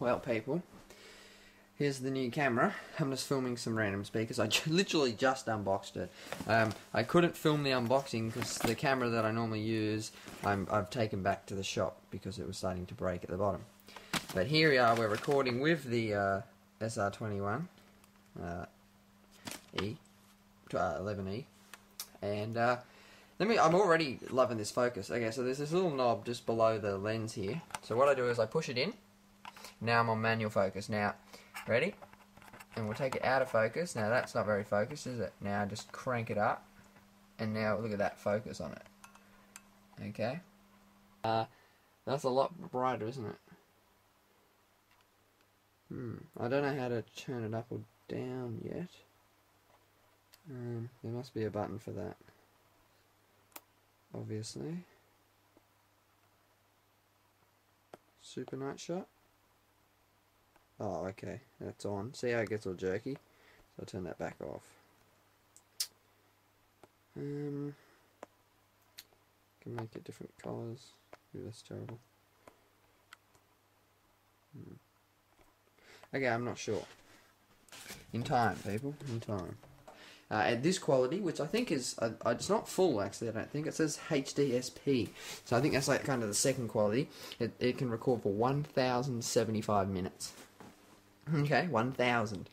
Well, people, here's the new camera. I'm just filming some random speakers. I literally just unboxed it. I couldn't film the unboxing because the camera that I normally use, I've taken back to the shop because it was starting to break at the bottom. But here we are, we're recording with the SR11E, 11E, and I'm already loving this focus. Okay, so there's this little knob just below the lens here. So what I do is I push it in. Now I'm on manual focus. Now, ready? And we'll take it out of focus. Now that's not very focused, is it? Now just crank it up, and now look at that focus on it. Okay. That's a lot brighter, isn't it? I don't know how to turn it up or down yet. There must be a button for that. Obviously. Super night shot. Oh, okay, that's on. See how it gets all jerky? So I'll turn that back off. Can make it different colours. Ooh, that's terrible. Okay, I'm not sure. In time, people, in time. At this quality, which I think is, it's not full actually, I don't think. It says HDSP. So I think that's like kind of the second quality. It can record for 1,075 minutes. Okay, 1,000.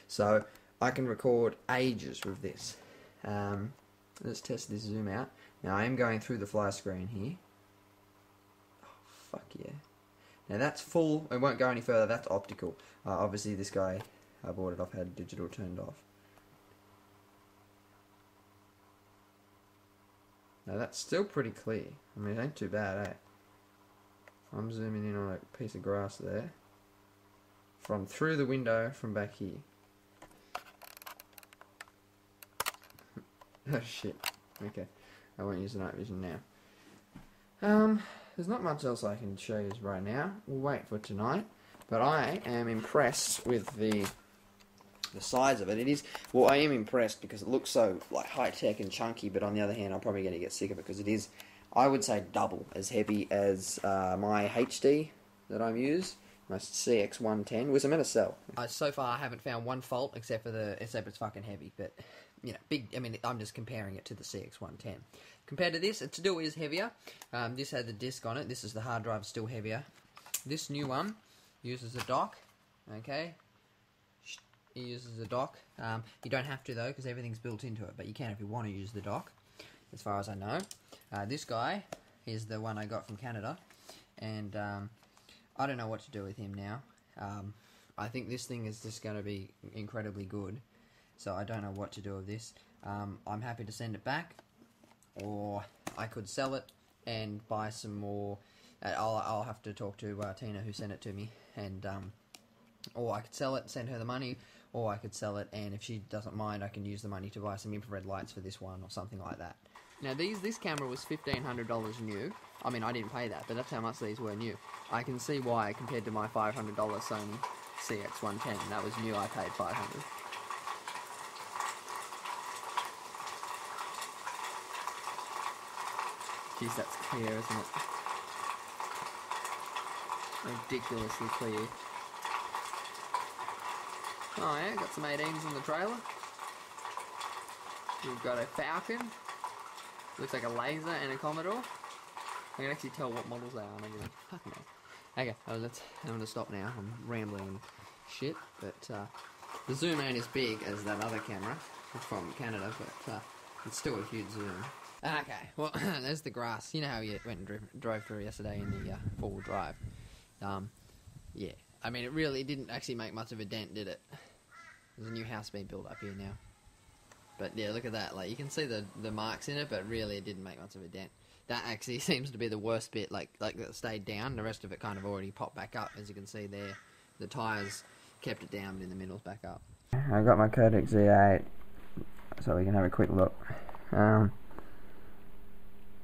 So I can record ages with this. Let's test this zoom out. Now I am going through the fly screen here. Oh, fuck yeah. Now that's full, it won't go any further, that's optical. Obviously this guy, I bought it off, had digital turned off. Now that's still pretty clear. I mean, it ain't too bad, eh? I'm zooming in on a piece of grass there. From through the window from back here. Oh shit. Okay. I won't use the night vision now. There's not much else I can show you right now. We'll wait for tonight. But I am impressed with the size of it. It is, well, I am impressed because it looks so like high-tech and chunky, but on the other hand I'm probably going to get sick of it because it is, I would say, double as heavy as my HD that I use, my CX110, which I'm going to sell. So far I haven't found one fault except it's fucking heavy, but you know, I mean, I'm just comparing it to the CX110. Compared to this, it still is heavier. This had the disc on it. This is the hard drive, still heavier. This new one uses a dock. Okay. It uses a dock. You don't have to though, because everything's built into it, but you can if you want to use the dock, as far as I know. This guy is the one I got from Canada, and I don't know what to do with him now. I think this thing is just going to be incredibly good, so I don't know what to do with this. I'm happy to send it back, or I could sell it and buy some more. I'll have to talk to Tina, who sent it to me, and or I could sell it, send her the money, or I could sell it, and if she doesn't mind, I can use the money to buy some infrared lights for this one, or something like that. Now this camera was $1,500 new. I mean, I didn't pay that, but that's how much these were new. I can see why, compared to my $500 Sony CX110. That was new, I paid $500. Jeez, that's clear, isn't it? Ridiculously clear. Oh yeah, got some 18s in the trailer. We've got a Falcon. Looks like a laser and a Commodore. I can actually tell what models they are and everything. Fuck no. Okay, I'm going to stop now. I'm rambling and shit, but the zoom ain't as big as that other camera from Canada, but it's still a huge zoom. Okay, well, there's the grass. You know how we went and drove through yesterday in the four-wheel drive. Yeah, I mean, it really didn't actually make much of a dent, did it? There's a new house being built up here now. But yeah, look at that. Like, you can see the marks in it, but really it didn't make much of a dent. That actually seems to be the worst bit, like that stayed down. The rest of it kind of already popped back up, as you can see there. The tyres kept it down, but in the middle's back up. I got my Codec Z8, so we can have a quick look. There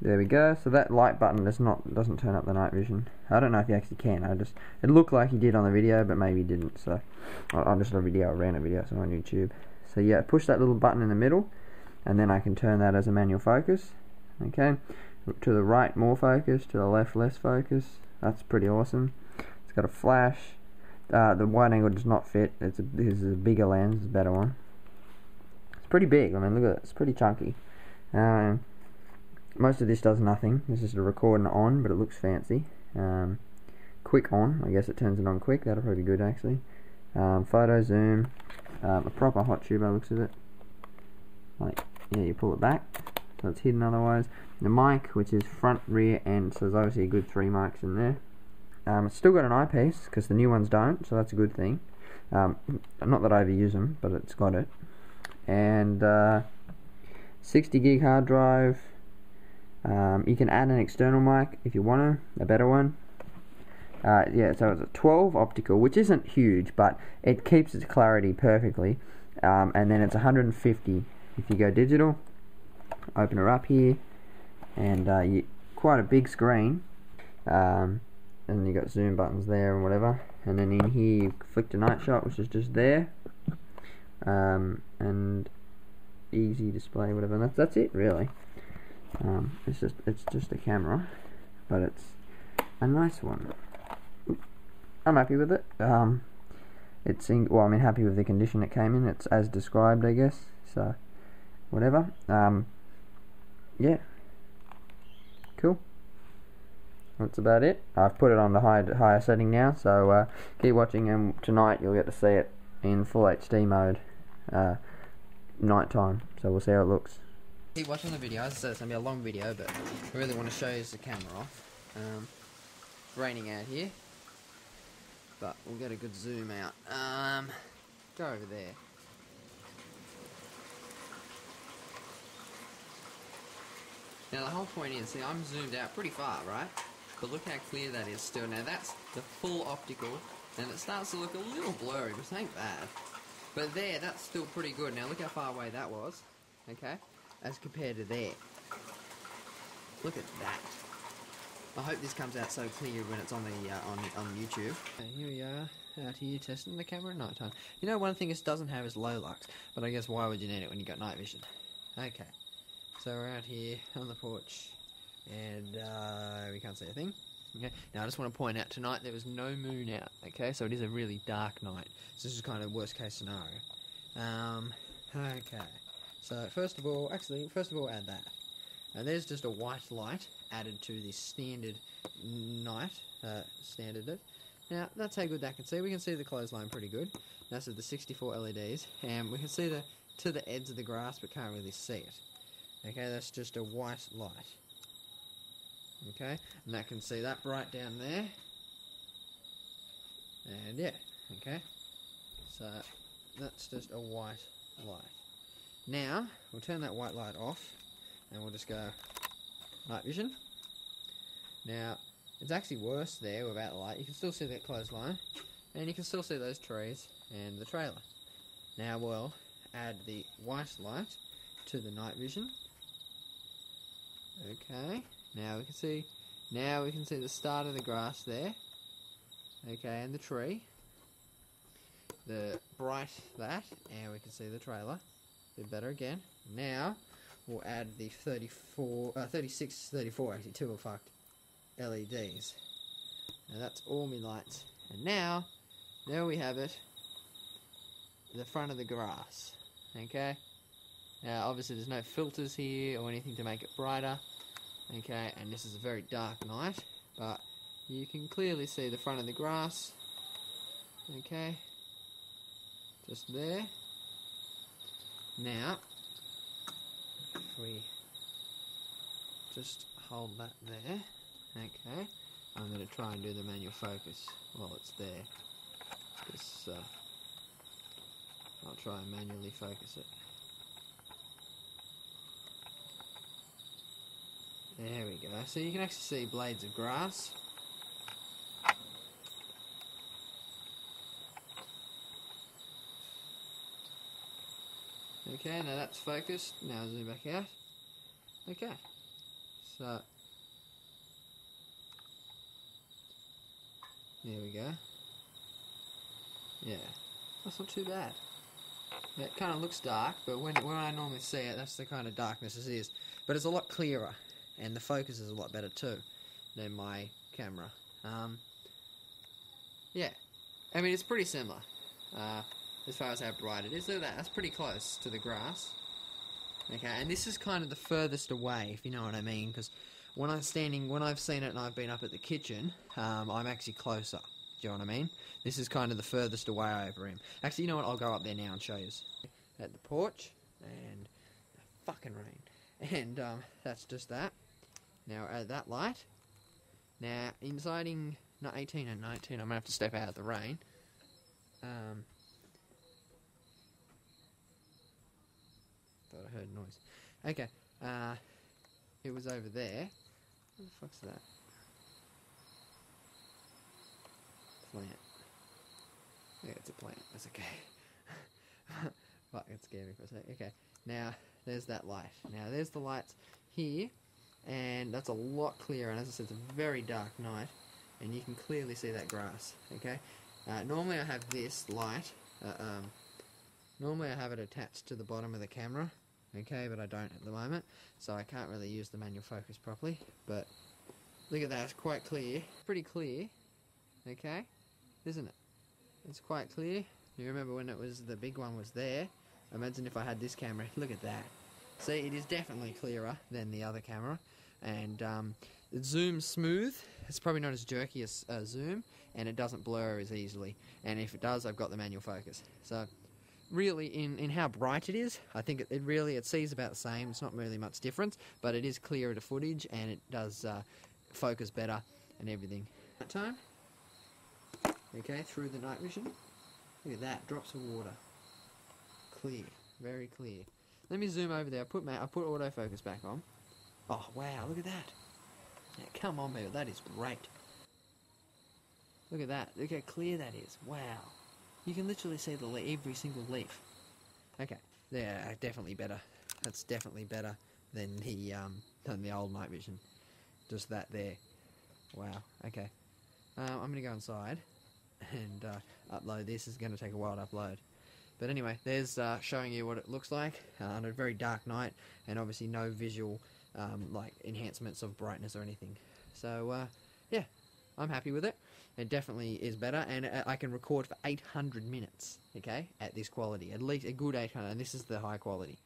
we go. So that light button doesn't turn up the night vision. I don't know if you actually can. It looked like he did on the video, but maybe he didn't. So I'm just a random video, so on YouTube. So yeah, push that little button in the middle, and then I can turn that as a manual focus. Okay, to the right more focus, to the left less focus. That's pretty awesome. It's got a flash. the wide angle does not fit. This is a bigger lens, it's a better one. It's pretty big. I mean, look at it. It's pretty chunky. Most of this does nothing. This is a record and on, but it looks fancy. Quick on. I guess it turns it on quick. That'll probably be good actually. Photo zoom. A proper hot tube by the looks of it. Like, yeah, you pull it back, so it's hidden otherwise. The mic, which is front, rear, and so there's obviously a good 3 mics in there. It's still got an eyepiece, because the new ones don't, so that's a good thing. Not that I ever use them, but it's got it. And 60 gig hard drive. You can add an external mic if you want to, a better one. Yeah, so it's a 12 optical, which isn't huge, but it keeps its clarity perfectly. And then it's 150 if you go digital. Open her up here, and quite a big screen. And you got zoom buttons there and whatever. And then in here you flick to night shot, which is just there. And easy display, whatever. And that's it really. It's just a camera, but it's a nice one. I'm happy with it. I'm happy with the condition it came in. It's as described, I guess. So, whatever. Yeah. Cool. That's about it. I've put it on the higher setting now, so keep watching, and tonight you'll get to see it in full HD mode, night time. So we'll see how it looks. Keep watching the video. As I said, it's going to be a long video, but I really want to show you the camera off. It's raining out here, but we'll get a good zoom out. Go over there. Now the whole point is, see, I'm zoomed out pretty far, right? But look how clear that is still. Now that's the full optical, and it starts to look a little blurry, which ain't bad. But there, that's still pretty good. Now look how far away that was, okay? As compared to there. Look at that. I hope this comes out so clear when it's on the on YouTube. Okay, here we are, out here testing the camera at night time. You know, one thing it doesn't have is low lux, but I guess why would you need it when you got night vision? Okay, so we're out here on the porch, and we can't see a thing. Okay, now I just want to point out, tonight there was no moon out. Okay, so it is a really dark night. So this is kind of worst case scenario. Okay, so first of all, add that. There's just a white light added to the standard night standard. Now that's how good that can see. We can see the clothesline pretty good. That's with the 64 LEDs, and we can see to the edge of the grass, but can't really see it. Okay, that's just a white light. Okay, and that can see that bright down there. And yeah, okay. So that's just a white light. Now we'll turn that white light off, and we'll just go night vision. Now it's actually worse there without the light. You can still see that clothesline, and you can still see those trees and the trailer. Now we'll add the white light to the night vision. Okay, now we can see the start of the grass there. Okay, and the tree. The bright that, and we can see the trailer. A bit better again. Now we'll add the 36, 34 actually, two are fucked LEDs. Now that's all my lights. And now, there we have it. The front of the grass. Okay? Now obviously there's no filters here or anything to make it brighter. Okay, and this is a very dark night, but you can clearly see the front of the grass. Okay? Just there. Now, if we just hold that there, okay, I'm going to try and do the manual focus while it's there. Just, I'll try and manually focus it. There we go. So you can actually see blades of grass. Okay, now that's focused. Now zoom back out. Okay, so there we go. Yeah, that's not too bad. It kind of looks dark, but when I normally see it, that's the kind of darkness it is. But it's a lot clearer, and the focus is a lot better too than my camera. Yeah, I mean, it's pretty similar as far as how bright it is. Look at that, that's pretty close to the grass. Okay, and this is kind of the furthest away, if you know what I mean, because when I've seen it and I've been up at the kitchen, I'm actually closer. Do you know what I mean? This is kind of the furthest away over him. Actually, you know what? I'll go up there now and show you. At the porch, and fucking rain. And that's just that. Now, at that light. Now, inciting 18 and 19, I'm going to have to step out of the rain. Thought I heard a noise. Okay, it was over there. What the fuck's that? Plant. Yeah, it's a plant. That's okay. Fuck, it scared me for a sec. Okay, now there's that light. Now there's the lights here, and that's a lot clearer. And as I said, it's a very dark night, and you can clearly see that grass. Okay. Normally I have this light. Normally I have it attached to the bottom of the camera. Okay, but I don't at the moment, so I can't really use the manual focus properly. But look at that, it's quite clear. Pretty clear. Okay, isn't it? It's quite clear. You remember when it was the big one was there? Imagine if I had this camera. Look at that. See, it is definitely clearer than the other camera, and it zooms smooth. It's probably not as jerky as zoom, and it doesn't blur as easily. And if it does, I've got the manual focus. So really, in how bright it is, I think it sees about the same. It's not really much difference, but it is clearer to footage, and it does focus better and everything. That time. Okay, through the night vision. Look at that, drops of water. Clear, very clear. Let me zoom over there. I put autofocus back on. Oh wow, look at that. Yeah, come on, baby, that is great. Look at that. Look how clear that is. Wow. You can literally see every single leaf. Okay, yeah, definitely better. That's definitely better than the old night vision. Just that there. Wow. Okay. I'm gonna go inside and upload this. It's going to take a while to upload. But anyway, there's showing you what it looks like on a very dark night, and obviously no visual like enhancements of brightness or anything. So yeah, I'm happy with it. It definitely is better, and I can record for 800 minutes, okay, at this quality. At least a good 800, and this is the high quality.